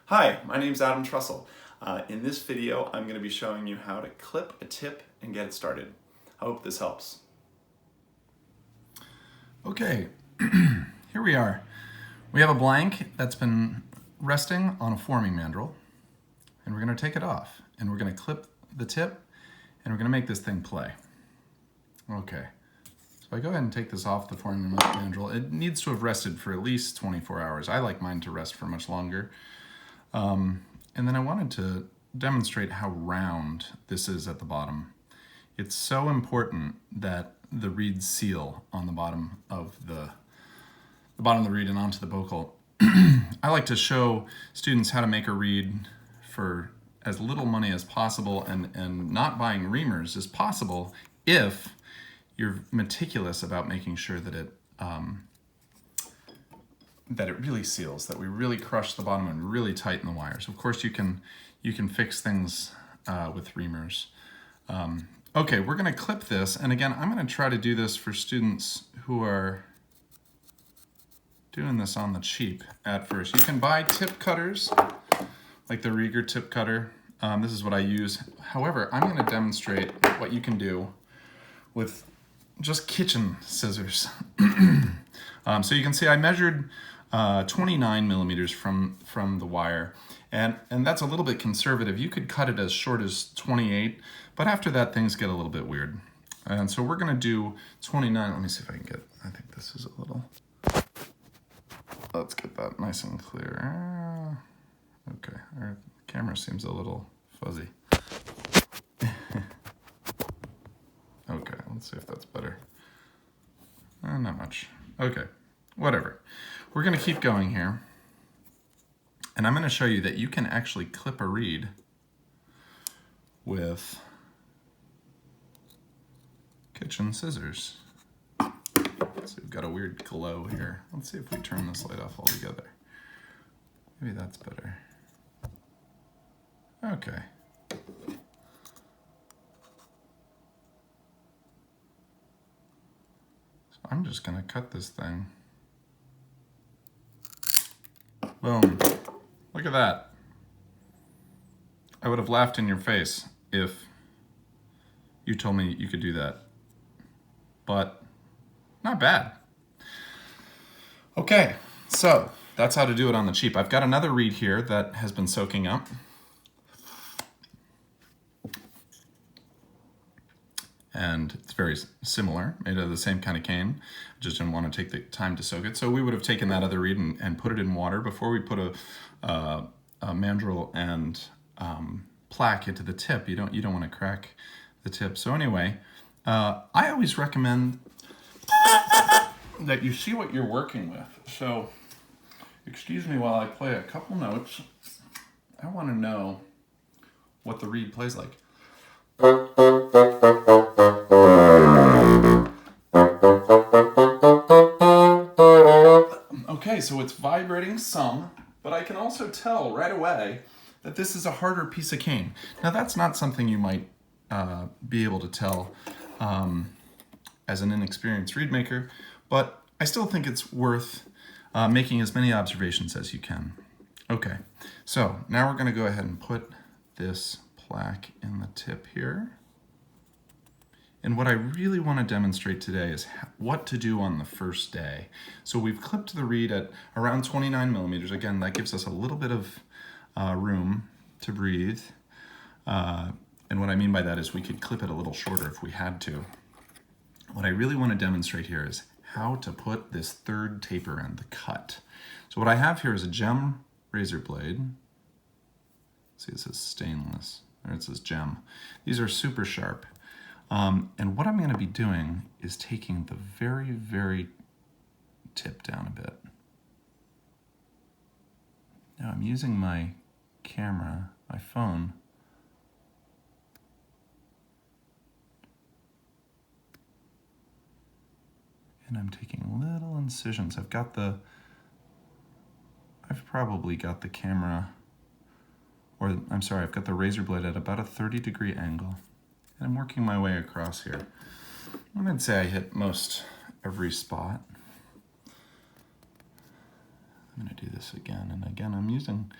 Hi, my name's Adam Trussell. In this video, I'm going to be showing you how to clip a tip and get it started. I hope this helps. Okay, here we are. We have a blank that's been resting on a forming mandrel, and we're going to take it off, and we're going to clip the tip, and we're going to make this thing play. Okay, so I go ahead and take this off the forming mandrel. It needs to have rested for at least 24 hours. I like mine to rest for much longer. And then I wanted to demonstrate how round this is at the bottom. It's so important that the reed seal on the bottom of the reed and onto the bocal. I like to show students how to make a reed for as little money as possible and not buying reamers as possible if you're meticulous about making sure that it really seals, that we really crush the bottom and really tighten the wires. Of course, you can fix things with reamers. Okay, we're going to clip this, and again, I'm going to try to do this for students who are doing this on the cheap at first. You can buy tip cutters, like the Rieger tip cutter. This is what I use. However, I'm going to demonstrate what you can do with just kitchen scissors. So you can see I measured 29 millimeters from the wire, and that's a little bit conservative. You could cut it as short as 28, but after that things get a little bit weird. And so we're going to do 29. Let me see if I can get, I think this is a little, let's get that nice and clear. Okay, our camera seems a little fuzzy. Okay, let's see if that's better. Not much. Okay, whatever. We're going to keep going here. And I'm going to show you that you can actually clip a reed with kitchen scissors. So we've got a weird glow here. Let's see if we turn this light off altogether. Maybe that's better. Okay. So I'm just going to cut this thing. Boom. Look at that. I would have laughed in your face if you told me you could do that. But not bad. Okay, so that's how to do it on the cheap. I've got another reed here that has been soaking up. And it's very similar, made out of the same kind of cane. I just didn't want to take the time to soak it. So we would have taken that other reed and put it in water before we put a mandrel and plaque into the tip. You don't want to crack the tip. So anyway, I always recommend that you see what you're working with. So excuse me while I play a couple notes. I want to know what the reed plays like. Okay, so it's vibrating some, but I can also tell right away that this is a harder piece of cane. Now that's not something you might be able to tell as an inexperienced reed maker, but I still think it's worth making as many observations as you can. Okay, so now we're going to go ahead and put this plaque in the tip here. And what I really want to demonstrate today is what to do on the first day. So we've clipped the reed at around 29 millimeters. Again, that gives us a little bit of room to breathe. And what I mean by that is we could clip it a little shorter if we had to. What I really want to demonstrate here is how to put this third taper in, the cut. So what I have here is a gem razor blade. See, it says stainless, or it says gem. These are super sharp. And what I'm going to be doing is taking the very, very tip down a bit. Now I'm using my camera, my phone, and I'm taking little incisions. I've probably got the camera, or I'm sorry, I've got the razor blade at about a 30-degree angle. And I'm working my way across here. I'm going to say I hit most every spot. I'm going to do this again and again. I'm using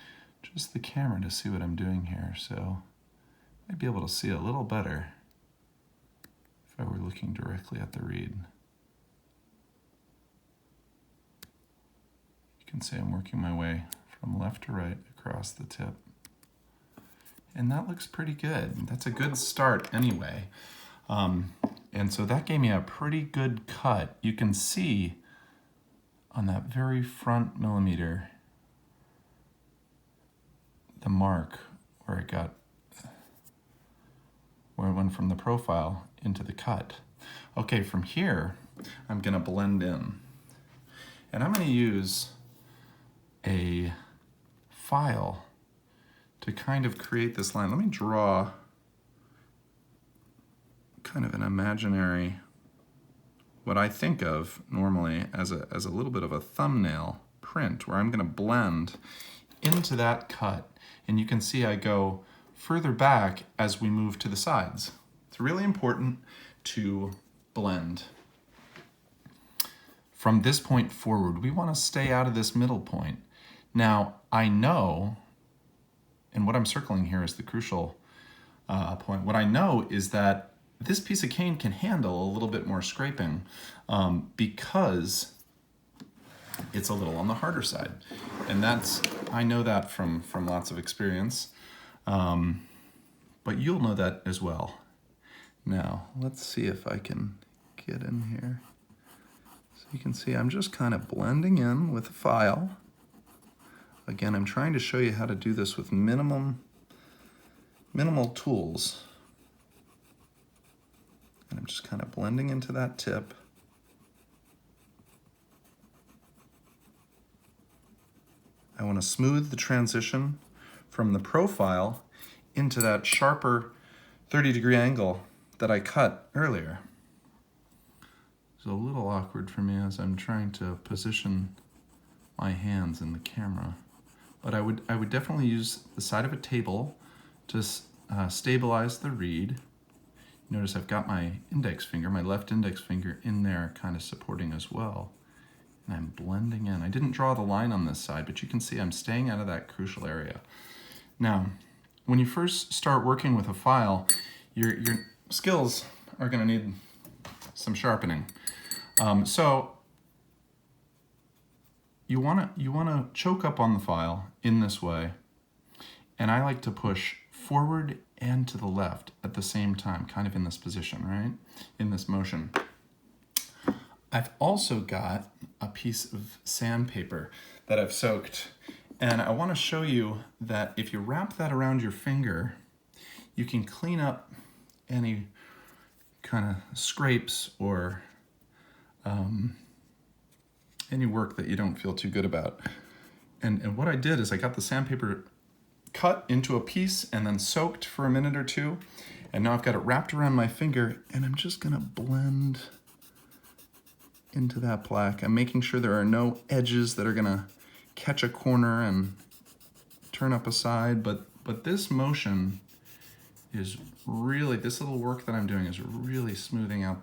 just the camera to see what I'm doing here, so I'd be able to see a little better if I were looking directly at the reed. You can see I'm working my way from left to right across the tip. And that looks pretty good. That's a good start anyway. And so that gave me a pretty good cut. You can see on that very front millimeter the mark where it went from the profile into the cut. Okay, from here, I'm gonna blend in. And I'm gonna use a file to kind of create this line. Let me draw kind of an imaginary, what I think of normally as a little bit of a thumbnail print, where I'm gonna blend into that cut. And you can see I go further back as we move to the sides. It's really important to blend. From this point forward, we want to stay out of this middle point. Now, I know, and what I'm circling here is the crucial point. What I know is that this piece of cane can handle a little bit more scraping because it's a little on the harder side. And I know that from lots of experience, but you'll know that as well. Now, let's see if I can get in here. So you can see I'm just kind of blending in with a file. Again, I'm trying to show you how to do this with minimal tools. And I'm just kind of blending into that tip. I want to smooth the transition from the profile into that sharper 30-degree angle that I cut earlier. It's a little awkward for me as I'm trying to position my hands in the camera. But I would definitely use the side of a table to stabilize the reed. Notice I've got my index finger, my left index finger in there kind of supporting as well. And I'm blending in. I didn't draw the line on this side, but you can see I'm staying out of that crucial area. Now, when you first start working with a file, your skills are going to need some sharpening. So you want to choke up on the file in this way, and I like to push forward and to the left at the same time, kind of in this position, right? In this motion. I've also got a piece of sandpaper that I've soaked, and I want to show you that if you wrap that around your finger, you can clean up any kind of scrapes or any work that you don't feel too good about. And what I did is I got the sandpaper cut into a piece and then soaked for a minute or two, and now I've got it wrapped around my finger, and I'm just gonna blend into that black. I'm making sure there are no edges that are gonna catch a corner and turn up a side, but this motion is really, this little work that I'm doing is really smoothing out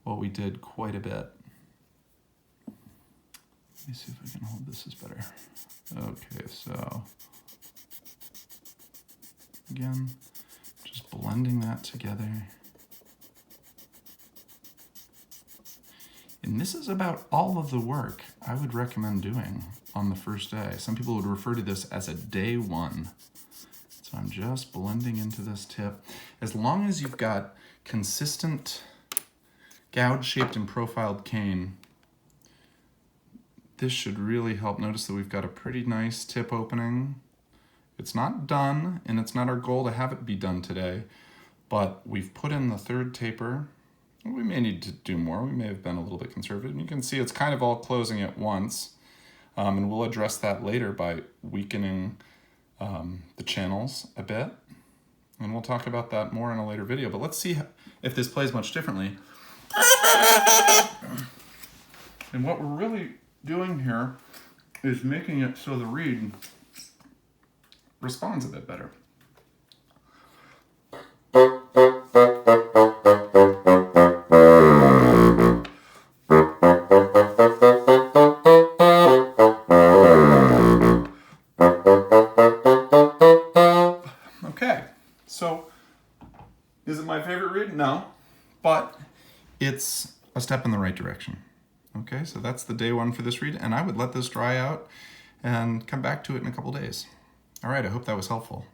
what we did quite a bit. Let me see if I can hold this is better. Okay, so again, just blending that together. And this is about all of the work I would recommend doing on the first day. Some people would refer to this as a day one. So I'm just blending into this tip. As long as you've got consistent gouge-shaped and profiled cane, this should really help. Notice that we've got a pretty nice tip opening. It's not done, and it's not our goal to have it be done today, but we've put in the third taper. We may need to do more. We may have been a little bit conservative. And you can see it's kind of all closing at once, and we'll address that later by weakening the channels a bit, and we'll talk about that more in a later video. But let's see if this plays much differently. And what we're really doing here is making it so the reed responds a bit better. So, is it my favorite reed? No, but it's a step in the right direction. Okay, so that's the day one for this reed, and I would let this dry out and come back to it in a couple days. All right, I hope that was helpful.